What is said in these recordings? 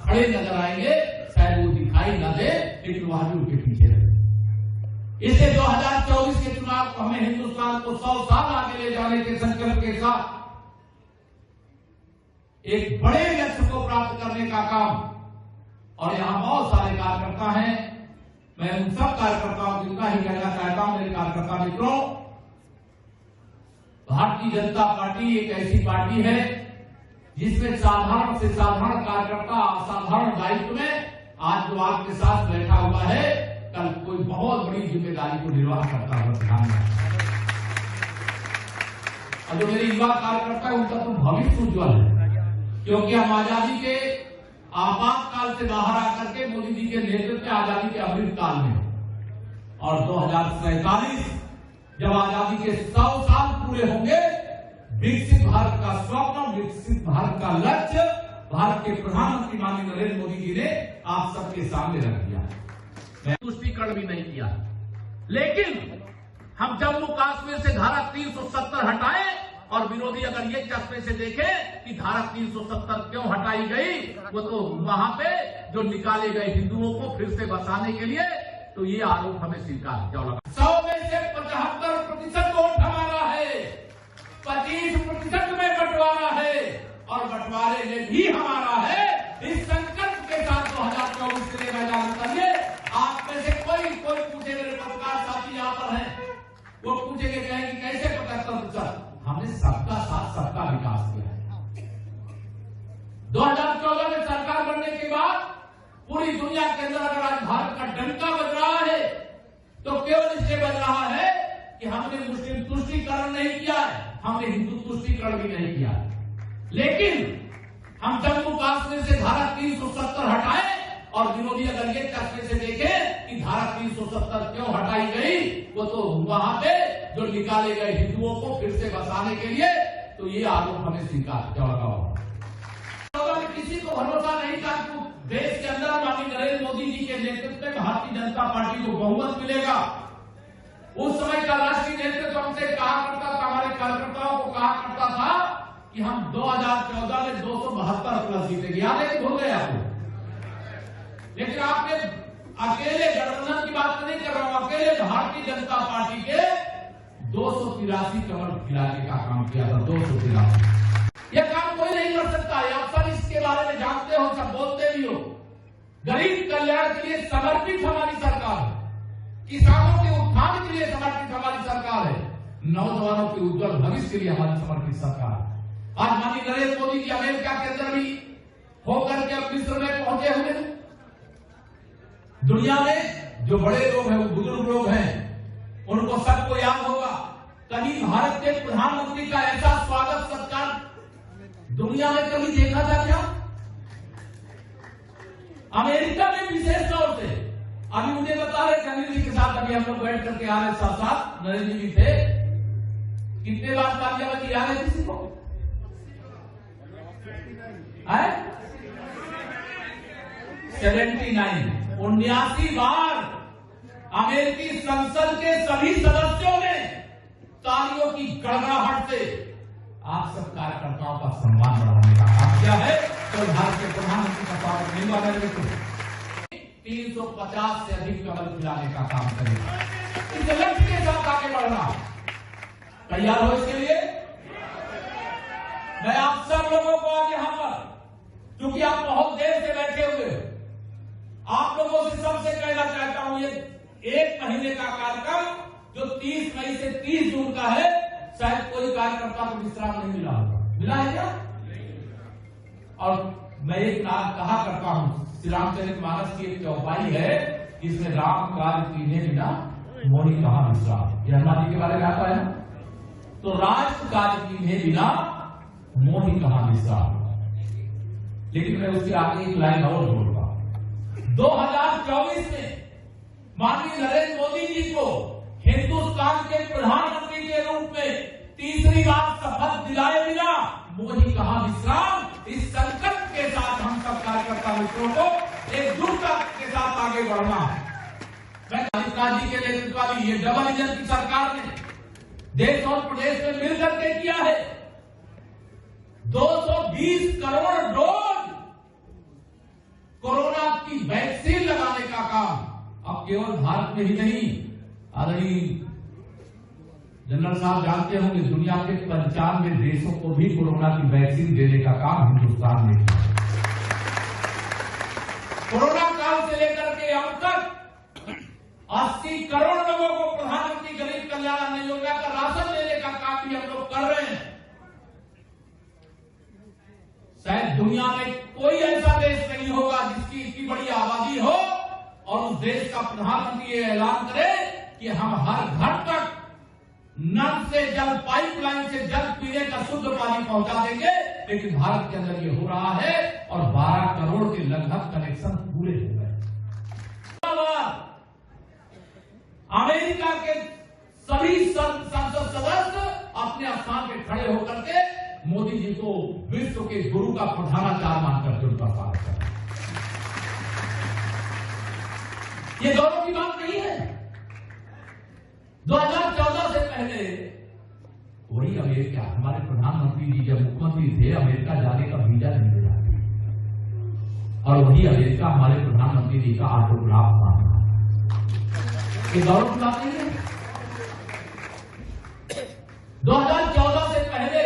खड़े नजर आएंगे, शायद वो दिखाई न दे, लेकिन वह भी उनके पीछे रहे। इसलिए 2024 के चुनाव को हमें हिंदुस्तान को 100 साल आगे ले जाने के संकल्प के साथ एक बड़े लक्ष्य को प्राप्त करने का काम, और यहां बहुत सारे कार्यकर्ता हैं, मैं उन सब कार्यकर्ताओं को इतना ही कहना चाहता हूं, मेरे कार्यकर्ता मित्रों, भारतीय जनता पार्टी एक ऐसी पार्टी है जिसमें साधारण से साधारण कार्यकर्ता असाधारण दायित्व में आज जो आपके साथ बैठा हुआ है, कल कोई बहुत बड़ी जिम्मेदारी को निर्वाह करता हुआ ध्यान में। और जो मेरे युवा कार्यकर्ता है उनका तो भविष्य उज्ज्वल है, क्योंकि हम आजादी के आपातकाल से बाहर आकर के मोदी जी के नेतृत्व में आजादी के अमृत काल में, और 2047 जब आजादी के 100 साल पूरे होंगे, विकसित भारत का स्वप्न, विकसित भारत का लक्ष्य भारत के प्रधानमंत्री माननीय नरेंद्र मोदी जी ने आप सबके सामने रख दिया। मैं तुष्टीकरण भी नहीं किया, लेकिन हम जम्मू कश्मीर से धारा 370 हटाए, और विरोधी अगर ये चश्मे से देखे कि धारा 370 क्यों हटाई गई, वो तो वहां पे जो निकाले गए हिंदुओं को फिर से बसाने के लिए, तो ये आरोप हमें स्वीकार क्यों लगा। 100 में से 75% वोट हमारा है, 25% में बंटवारा है, और बंटवारे में भी हमारा है। इस संकल्प के साथ 2024 के लिए मैदान उतरिए। आप में से कोई पूछे, मेरे पत्रकार साथी यहाँ पर हैं, वो पूछेंगे, कहेंगे कैसे 75%? हमने सबका साथ सबका विकास किया है। 2014 में सरकार बनने के बाद पूरी दुनिया के अंदर अगर आज भारत का डंका बज रहा है, तो केवल इसलिए बज रहा है कि हमने मुस्लिम तुष्टीकरण नहीं किया है, हमने हिंदू तुष्टीकरण भी नहीं किया। लेकिन हम जम्मू कश्मीर से धारा 370 हटाए, और विरोधी अगर ये चर्चे से देखे कि धारा 370 क्यों हटाई गई, वो तो वहां पे जो निकाले गए हिंदुओं को फिर से बसाने के लिए, तो ये आरोप हमें स्वीकार क्यों लगा होगा। किसी को भरोसा नहीं था कि देश के अंदर माननीय नरेंद्र मोदी जी के नेतृत्व में भारतीय जनता पार्टी को बहुमत मिलेगा। उस समय का राष्ट्रीय नेतृत्व हमसे कहा करता था, हमारे कार्यकर्ताओं को कहा करता था कि हम 2014 में 272 प्लस जीतेंगे, याद है कि भूल गए आपको? लेकिन आपने अकेले गठबंधन की बात नहीं कर रहा हूं, अकेले भारतीय जनता पार्टी के 283 कमल खिलाने का काम किया था। 283 यह काम कोई नहीं कर सकता है। आप सब इसके बारे में जानते हो, सब बोलते भी हो। गरीब कल्याण के लिए समर्पित हमारी सरकार है, किसानों के उत्थान के लिए समर्पित हमारी सरकार है, नौजवानों के उज्जवल भविष्य के लिए हमारी समर्पित सरकार है। आज माननीय नरेंद्र मोदी जी अमेरिका के अंदर भी होकर के अब मिस्र में पहुंचे हुए हैं। दुनिया में जो बड़े लोग हैं, वो बुजुर्ग लोग हैं, उनको सबको याद होगा, कभी भारत के प्रधानमंत्री का ऐसा स्वागत सत्कार दुनिया में कभी देखा था क्या? अमेरिका में विशेष तौर से। अभी मुझे बता रहे नरेंद्र जी के साथ, अभी हम लोग बैठ करके आ रहे साथ नरेंद्र जी थे, कितने बार तालियां बजी आ रहे किसी को? 79 बार अमेरिकी संसद के सभी सदस्यों ने तालियों की गड़गड़ाहट से आप सब कार्यकर्ताओं का सम्मान बढ़ाने का काम किया है। तो भारत के प्रधानमंत्री का स्वागत नहीं हुआ मेरे को 350 से अधिक कमल खिलाने का काम करेगा। इस लक्ष्य के साथ आगे बढ़ना, तैयार हो इसके लिए? मैं आप सब लोगों को आज यहां पर, क्योंकि आप बहुत देर से बैठे हुए, आप लोगों से सबसे कहना चाहता हूं, ये 1 महीने का कार्यक्रम जो 30 मई से 30 जून का है, शायद कोई कार्यकर्ता को विश्राम नहीं मिला होगा। मिला है क्या? और मैं एक नाम कहा करता हूं, श्री रामचरितमानस की एक चौपाई है, जिसमें राम कार्य कीन्हे बिना मोहि कहा विश्राम। ये हनुमान जी के बारे में आता है। तो राज कार्य कीन्हे बिना मोहि कहा विश्राम। लेकिन मैं उसके आगे एक लाइन और जोड़ूंगा। 2024 में माननीय नरेंद्र मोदी जी को हिंदुस्तान के प्रधानमंत्री के रूप में तीसरी बार शपथ दिलाए बिना मोदी कहा विश्राम, इस संकल्प के साथ हम सब कार्यकर्ता मित्रों को एकजुटता के साथ आगे बढ़ना। मैं जी के नेतृत्व वाली ये डबल इंजन की सरकार ने देश और प्रदेश में मिलकर के किया है। 220 करोड़ डोज की वैक्सीन लगाने का काम अब केवल भारत में ही नहीं, आदरणीय जनरल साहब जानते होंगे दुनिया के 95 देशों को भी कोरोना की वैक्सीन देने का काम हिंदुस्तान ने किया। कोरोना काल से लेकर के अब तक 80 करोड़ लोगों को प्रधानमंत्री गरीब कल्याण अन्न योजना का राशन देने का काम भी हम लोग कर रहे हैं। शायद दुनिया में कोई ऐसा देश नहीं होगा जिसकी इतनी बड़ी आबादी हो और उस देश का प्रधानमंत्री ये ऐलान करे कि हम हर घर तक नल से जल, पाइपलाइन से जल पीने का शुद्ध पानी पहुंचा देंगे। लेकिन भारत के अंदर ये हो रहा है और 12 करोड़ के लगभग कनेक्शन पूरे हो गए। अमेरिका के सभी संसद सदस्य अपने स्थान पे खड़े होकर के मोदी जी को विश्व के गुरु का प्रधानाचार्य मानकर के उनका स्वागत कर रहे हैं। ये गौरव की बात नहीं है। 2014 से पहले वही अमेरिका, हमारे प्रधानमंत्री जी जब मुख्यमंत्री थे अमेरिका जाने का वीजा नहीं मिला और वही अमेरिका हमारे प्रधानमंत्री जी का ऑटोग्राफ मांगा। ये गौरव की बात नहीं है। 2014 से पहले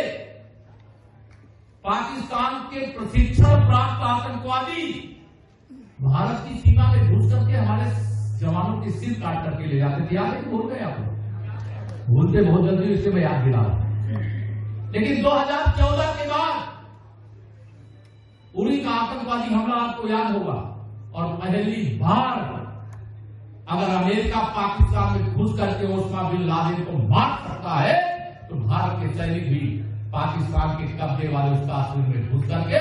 पाकिस्तान के प्रशिक्षण प्राप्त आतंकवादी भारत की सीमा में घुस करके हमारे जवानों की सिर काट करके ले जाते थे। याद है, भूल गए आप? भूलते बहुत जल्दी, इससे मैं याद दिला। लेकिन 2014 के बाद उरी का आतंकवादी हमला आपको याद होगा और पहली बार अगर अमेरिका पाकिस्तान में घुस करके ओसामा बिन लादेन को मार सकता है तो भारत के सैनिक भी पाकिस्तान के कब्जे वाले उस काश्मीर में घुस करके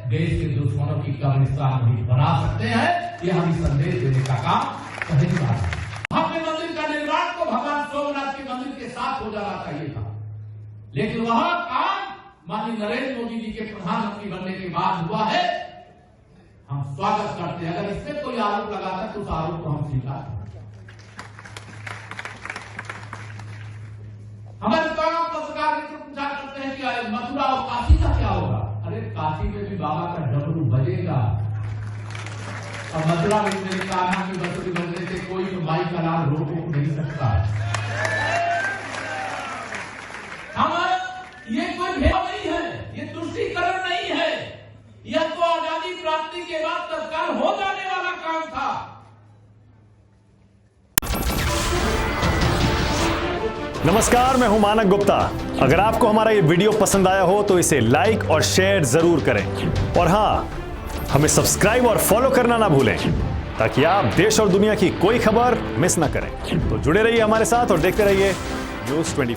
देश के दुश्मनों की कब्रिस्तान भी बना सकते हैं। यह हमें संदेश देने का काम पहली बार है। भव्य मंदिर का निर्माण तो भगवान सोमनाथ के मंदिर के साथ हो जाना चाहिए था, लेकिन वह काम माननीय नरेंद्र मोदी जी के प्रधानमंत्री बनने के बाद हुआ है। हम स्वागत करते हैं। अगर इसमें कोई आरोप लगाता तो उस आरोप को हम स्वीकार करते। हमारे तमाम पत्रकार मित्र पूछा करते हैं कि मथुरा और काशी का क्या होगा। अरे काशी में भी बाबा का डमरू बजेगा और मथुरा में मेरे कान्हा की बंसुरी बजने से कोई तो माई का नाम रोक नहीं सकता। हम ये कोई भेद नहीं है, ये तुष्टीकरण नहीं है, यह तो आजादी प्राप्ति के बाद तत्काल हो जाने वाला काम था। नमस्कार, मैं हूं मानक गुप्ता। अगर आपको हमारा ये वीडियो पसंद आया हो तो इसे लाइक और शेयर जरूर करें और हाँ, हमें सब्सक्राइब और फॉलो करना ना भूलें ताकि आप देश और दुनिया की कोई खबर मिस ना करें। तो जुड़े रहिए हमारे साथ और देखते रहिए News 24।